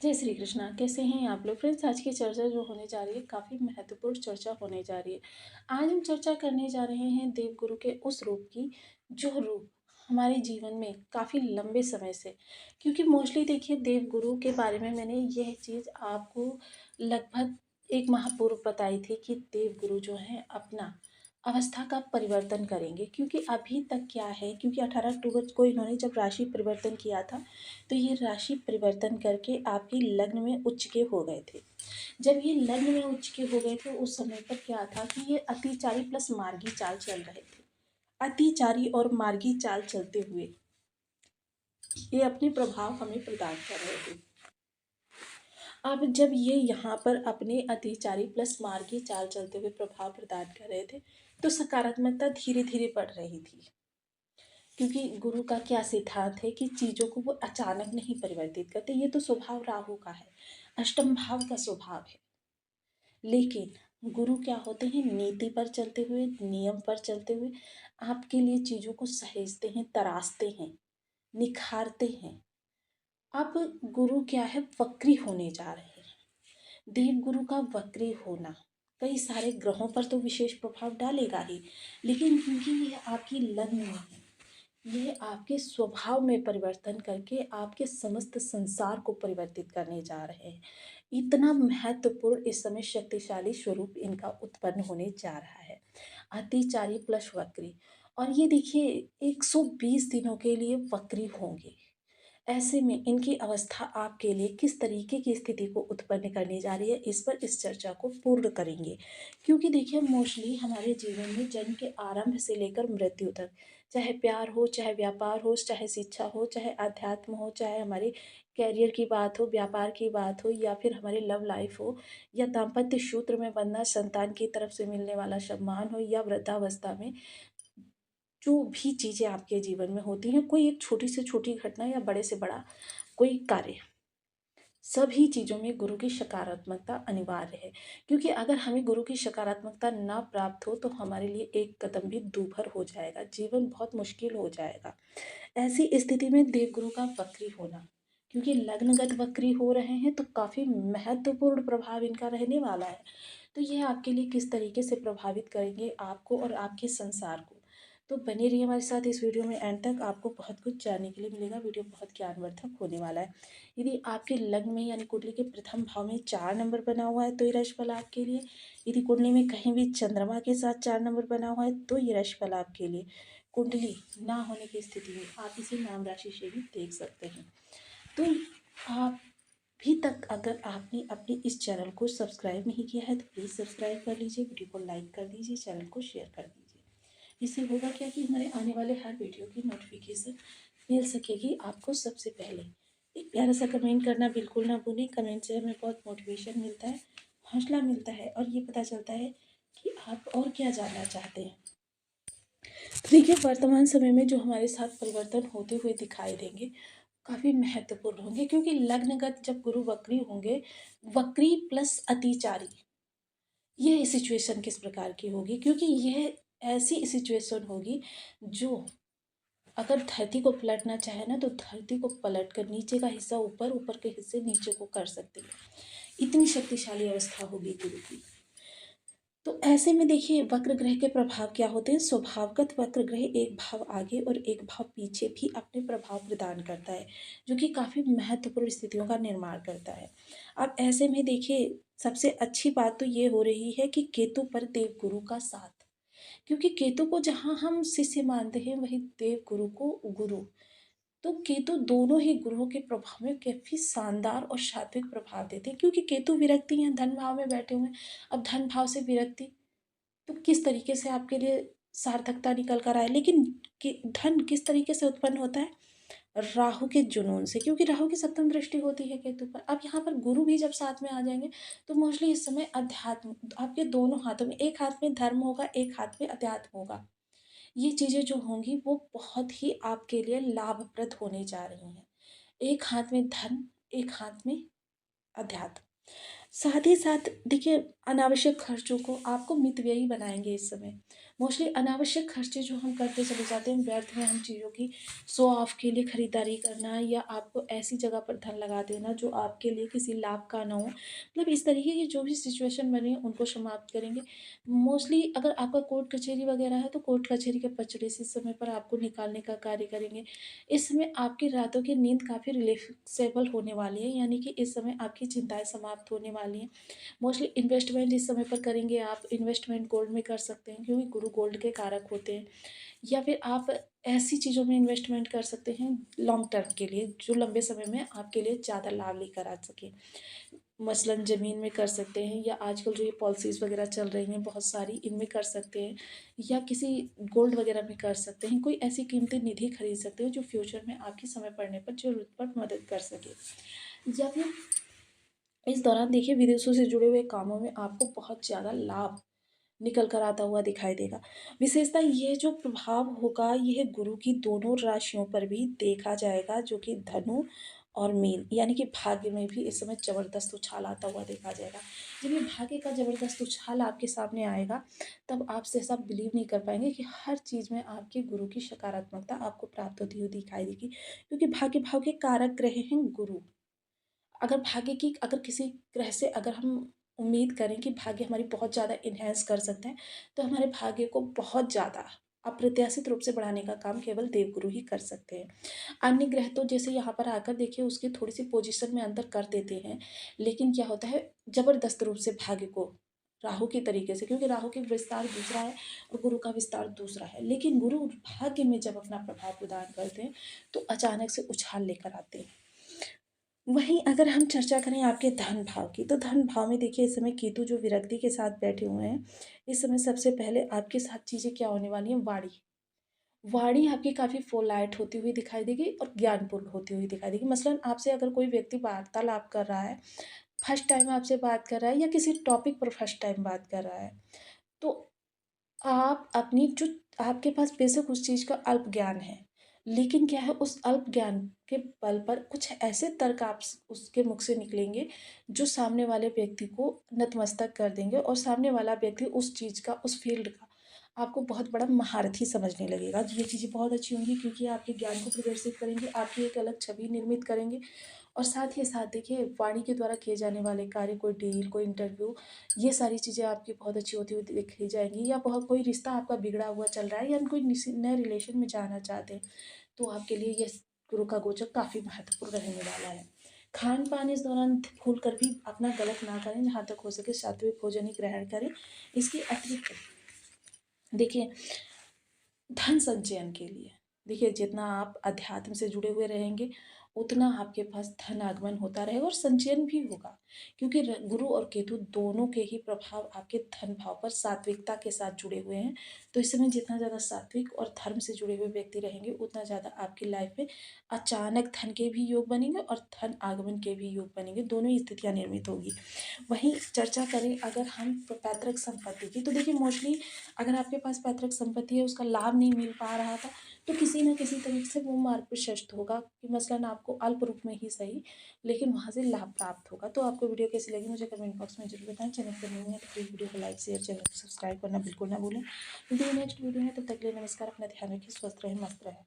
जय श्री कृष्णा। कैसे हैं आप लोग फ्रेंड्स? आज की चर्चा जो होने जा रही है काफ़ी महत्वपूर्ण चर्चा होने जा रही है। आज हम चर्चा करने जा रहे हैं देवगुरु के उस रूप की जो रूप हमारे जीवन में काफ़ी लंबे समय से, क्योंकि मोस्टली देखिए देवगुरु के बारे में मैंने यह चीज़ आपको लगभग 1 माह पूर्व बताई थी कि देवगुरु जो हैं अपना अवस्था का परिवर्तन करेंगे। क्योंकि अभी तक क्या है, क्योंकि 18 अक्टूबर को इन्होंने जब राशि परिवर्तन किया था तो ये राशि परिवर्तन करके आपकी लग्न में उच्च के हो गए थे। जब ये लग्न में उच्च के हो गए थे उस समय पर क्या था कि ये अतिचारी प्लस मार्गी चाल चल रहे थे। अतिचारी और मार्गी चाल चलते हुए ये अपने प्रभाव हमें प्रदान कर रहे थे। अब जब ये यहाँ पर अपने अतिचारी प्लस मार्गी चाल चलते हुए प्रभाव प्रदान कर रहे थे तो सकारात्मकता धीरे धीरे बढ़ रही थी। क्योंकि गुरु का क्या सिद्धांत है कि चीज़ों को वो अचानक नहीं परिवर्तित करते, ये तो स्वभाव राहु का है, अष्टम भाव का स्वभाव है। लेकिन गुरु क्या होते हैं, नीति पर चलते हुए, नियम पर चलते हुए आपके लिए चीज़ों को सहेजते हैं, तराशते हैं, निखारते हैं। अब गुरु क्या है, वक्री होने जा रहे हैं। देव गुरु का वक्री होना कई सारे ग्रहों पर तो विशेष प्रभाव डालेगा ही, लेकिन क्योंकि ये आपकी लग्न में है, ये आपके स्वभाव में परिवर्तन करके आपके समस्त संसार को परिवर्तित करने जा रहे हैं। इतना महत्वपूर्ण इस समय शक्तिशाली स्वरूप इनका उत्पन्न होने जा रहा है, अतिचारी प्लस वक्री। और ये देखिए 120 दिनों के लिए वक्री होंगे। ऐसे में इनकी अवस्था आपके लिए किस तरीके की स्थिति को उत्पन्न करने जा रही है, इस पर इस चर्चा को पूर्ण करेंगे। क्योंकि देखिए मोस्टली हमारे जीवन में जन्म के आरंभ से लेकर मृत्यु तक, चाहे प्यार हो, चाहे व्यापार हो, चाहे शिक्षा हो, चाहे अध्यात्म हो, चाहे हमारे कैरियर की बात हो, व्यापार की बात हो, या फिर हमारे लव लाइफ हो, या दाम्पत्य सूत्र में बंधना, संतान की तरफ से मिलने वाला सम्मान हो, या वृद्धावस्था में जो भी चीज़ें आपके जीवन में होती हैं, कोई एक छोटी से छोटी घटना या बड़े से बड़ा कोई कार्य, सभी चीज़ों में गुरु की सकारात्मकता अनिवार्य है। क्योंकि अगर हमें गुरु की सकारात्मकता ना प्राप्त हो तो हमारे लिए एक कदम भी दूभर हो जाएगा, जीवन बहुत मुश्किल हो जाएगा। ऐसी स्थिति में देवगुरु का वक्री होना, क्योंकि लग्नगत वक्री हो रहे हैं तो काफ़ी महत्वपूर्ण प्रभाव इनका रहने वाला है। तो ये आपके लिए किस तरीके से प्रभावित करेंगे आपको और आपके संसार को, तो बने रहिए हमारे साथ इस वीडियो में एंड तक। आपको बहुत कुछ जानने के लिए मिलेगा, वीडियो बहुत ज्ञानवर्धक होने वाला है। यदि आपके लग्न में यानी कुंडली के प्रथम भाव में 4 नंबर बना हुआ है तो ये राशिफल आपके लिए। यदि कुंडली में कहीं भी चंद्रमा के साथ 4 नंबर बना हुआ है तो ये राशिफल आपके लिए। कुंडली ना होने की स्थिति में आप इसे नाम राशि से भी देख सकते हैं। तो आप अभी तक अगर आपने अपने इस चैनल को सब्सक्राइब नहीं किया है तो प्लीज़ सब्सक्राइब कर लीजिए, वीडियो को लाइक कर दीजिए, चैनल को शेयर कर दीजिए। इससे होगा क्या कि हमारे आने वाले हर वीडियो की नोटिफिकेशन मिल सकेगी आपको सबसे पहले। एक प्यारा सा कमेंट करना बिल्कुल ना भूलें, कमेंट से हमें बहुत मोटिवेशन मिलता है, हौसला मिलता है और ये पता चलता है कि आप और क्या जानना चाहते हैं। तो देखिए वर्तमान समय में जो हमारे साथ परिवर्तन होते हुए दिखाई देंगे काफ़ी महत्वपूर्ण होंगे, क्योंकि लग्नगत जब गुरु वक्री होंगे, वक्री प्लस अतिचारी, यह सिचुएशन किस प्रकार की होगी, क्योंकि यह ऐसी सिचुएशन होगी जो अगर धरती को पलटना चाहे ना तो धरती को पलट कर नीचे का हिस्सा ऊपर, ऊपर के हिस्से नीचे को कर सकते हैं। इतनी शक्तिशाली अवस्था होगी गुरु की। तो ऐसे में देखिए वक्र ग्रह के प्रभाव क्या होते हैं। स्वभावगत वक्र ग्रह एक भाव आगे और एक भाव पीछे भी अपने प्रभाव प्रदान करता है, जो कि काफ़ी महत्वपूर्ण स्थितियों का निर्माण करता है। अब ऐसे में देखिए सबसे अच्छी बात तो ये हो रही है कि केतु पर देवगुरु का साथ, क्योंकि केतु को जहाँ हम शिष्य मानते हैं वही देवगुरु को गुरु। तो केतु दोनों ही ग्रहों के प्रभाव में काफ़ी शानदार और सात्विक प्रभाव देते हैं, क्योंकि केतु विरक्ति हैं, धन भाव में बैठे हुए हैं। अब धन भाव से विरक्ति तो किस तरीके से आपके लिए सार्थकता निकल कर आए। लेकिन धन किस तरीके से उत्पन्न होता है, राहु के जुनून से, क्योंकि राहु की सप्तम दृष्टि होती है केतु पर। अब यहाँ पर गुरु भी जब साथ में आ जाएंगे तो मोस्टली इस समय अध्यात्म आपके दोनों हाथों में, एक हाथ में धर्म होगा, एक हाथ में अध्यात्म होगा। ये चीज़ें जो होंगी वो बहुत ही आपके लिए लाभप्रद होने जा रही हैं। एक हाथ में धन, एक हाथ में अध्यात्म। साथ ही साथ देखिए अनावश्यक खर्चों को आपको मितव्ययी बनाएंगे इस समय। मोस्टली अनावश्यक खर्चे जो हम करते चले जाते हैं व्यर्थ में, हम चीज़ों की शो ऑफ के लिए खरीदारी करना या आपको ऐसी जगह पर धन लगा देना जो आपके लिए किसी लाभ का ना हो। मतलब इस तरीके की जो भी सिचुएशन बनी है उनको समाप्त करेंगे। मोस्टली अगर आपका कोर्ट कचहरी वगैरह है तो कोर्ट कचहरी के पचड़े से इस समय पर आपको निकालने का कार्य करेंगे। इस समय आपकी रातों की नींद काफ़ी रिलैक्सेबल होने वाली है, यानी कि इस समय आपकी चिंताएँ समाप्त होने वाली हैं। मोस्टली इन्वेस्टमेंट इस समय पर करेंगे आप, इन्वेस्टमेंट गोल्ड में कर सकते हैं क्योंकि गुरु गोल्ड के कारक होते हैं। या फिर आप ऐसी चीज़ों में इन्वेस्टमेंट कर सकते हैं लॉन्ग टर्म के लिए, जो लंबे समय में आपके लिए ज़्यादा लाभ लेकर आ सके। मसलन ज़मीन में कर सकते हैं या आजकल जो ये पॉलिसीज़ वगैरह चल रही हैं बहुत सारी, इनमें कर सकते हैं या किसी गोल्ड वगैरह में कर सकते हैं। कोई ऐसी कीमती निधि खरीद सकते हो जो फ्यूचर में आपकी समय पड़ने पर ज़रूरत पर मदद कर सके। या फिर इस दौरान देखिए विदेशों से जुड़े हुए कामों में आपको बहुत ज़्यादा लाभ निकल कर आता हुआ दिखाई देगा। विशेषतः ये जो प्रभाव होगा यह गुरु की दोनों राशियों पर भी देखा जाएगा, जो कि धनु और मीन यानी कि भाग्य में भी इस समय ज़बरदस्त उछाल आता हुआ देखा जाएगा। जब ये भाग्य का ज़बरदस्त उछाल आपके सामने आएगा तब आप सहसा बिलीव नहीं कर पाएँगे कि हर चीज़ में आपके गुरु की सकारात्मकता आपको प्राप्त होती हुई दिखाई देगी। क्योंकि भाग्य भाव के कारक ग्रह हैं गुरु। अगर किसी ग्रह से अगर हम उम्मीद करें कि भाग्य हमारी बहुत ज़्यादा एनहांस कर सकते हैं, तो हमारे भाग्य को बहुत ज़्यादा अप्रत्याशित रूप से बढ़ाने का काम केवल देवगुरु ही कर सकते हैं। अन्य ग्रह तो जैसे यहाँ पर आकर देखिए उसकी थोड़ी-सी पोज़ीशन में अंतर कर देते हैं, लेकिन क्या होता है ज़बरदस्त रूप से भाग्य को राहु के तरीके से, क्योंकि राहु की विस्तार दूसरा है और गुरु का विस्तार दूसरा है। लेकिन गुरु भाग्य में जब अपना प्रभाव प्रदान करते हैं, तो अचानक से उछाल लेकर आते हैं। वहीं अगर हम चर्चा करें आपके धन भाव की, तो धन भाव में देखिए इस समय केतु जो विरक्ति के साथ बैठे हुए हैं, इस समय सबसे पहले आपके साथ चीज़ें क्या होने वाली हैं, वाणी। वाणी आपकी काफ़ी फोलाइट होती हुई दिखाई देगी और ज्ञानपूर्ण होती हुई दिखाई देगी। मसलन आपसे अगर कोई व्यक्ति वार्तालाप कर रहा है, फर्स्ट टाइम आपसे बात कर रहा है या किसी टॉपिक पर फर्स्ट टाइम बात कर रहा है, तो आप अपनी जो आपके पास बेशक उस चीज़ का अल्प ज्ञान है, लेकिन क्या है उस अल्प ज्ञान के बल पर कुछ ऐसे तर्क उसके मुख से निकलेंगे, जो सामने वाले व्यक्ति को नतमस्तक कर देंगे और सामने वाला व्यक्ति उस चीज़ का, उस फ़ील्ड का आपको बहुत बड़ा महारथी समझने लगेगा। ये चीज़ें बहुत अच्छी होंगी क्योंकि आपके ज्ञान को प्रदर्शित करेंगे, आपकी एक अलग छवि निर्मित करेंगे और साथ ही साथ देखिए वाणी के द्वारा किए जाने वाले कार्य, कोई डील, कोई इंटरव्यू, ये सारी चीज़ें आपकी बहुत अच्छी होती हुई दिखी जाएँगी या बहुत कोई रिश्ता आपका बिगड़ा हुआ चल रहा है या कोई नए रिलेशन में जाना चाहते हैं, तो आपके लिए ये गुरु का गोचर काफ़ी महत्वपूर्ण रहने वाला है। खान-पान इस दौरान भूल कर भी अपना गलत ना करें, जहाँ तक हो सके सात्विक भोजन ही ग्रहण करें। इसके अतिरिक्त देखिए धन संचयन के लिए देखिए जितना आप अध्यात्म से जुड़े हुए रहेंगे उतना आपके पास धन आगमन होता रहेगा और संचयन भी होगा, क्योंकि गुरु और केतु दोनों के ही प्रभाव आपके धन भाव पर सात्विकता के साथ जुड़े हुए हैं। तो इस समय जितना ज़्यादा सात्विक और धर्म से जुड़े हुए व्यक्ति रहेंगे उतना ज़्यादा आपकी लाइफ में अचानक धन के भी योग बनेंगे और धन आगमन के भी योग बनेंगे, दोनों ही स्थितियाँ निर्मित होगी। वहीं चर्चा करें अगर हम पैतृक संपत्ति की, तो देखिए मोस्टली अगर आपके पास पैतृक संपत्ति है उसका लाभ नहीं मिल पा रहा था, तो किसी न किसी तरीके से वो मार्ग प्रशस्त होगा कि मसलन आपको अल्प रूप में ही सही, लेकिन वहाँ से लाभ प्राप्त होगा। तो आपको वीडियो कैसी लगी मुझे कमेंट बॉक्स में ज़रूर बताएं। चैनल पर नए हैं तो प्लीज़ वीडियो को लाइक शेयर, चैनल को सब्सक्राइब करना बिल्कुल ना भूलें। मिलते हैं नेक्स्ट वीडियो में, तब तक के लिए नमस्कार, अपना ध्यान रखिए, स्वस्थ रहें, मस्त रहें।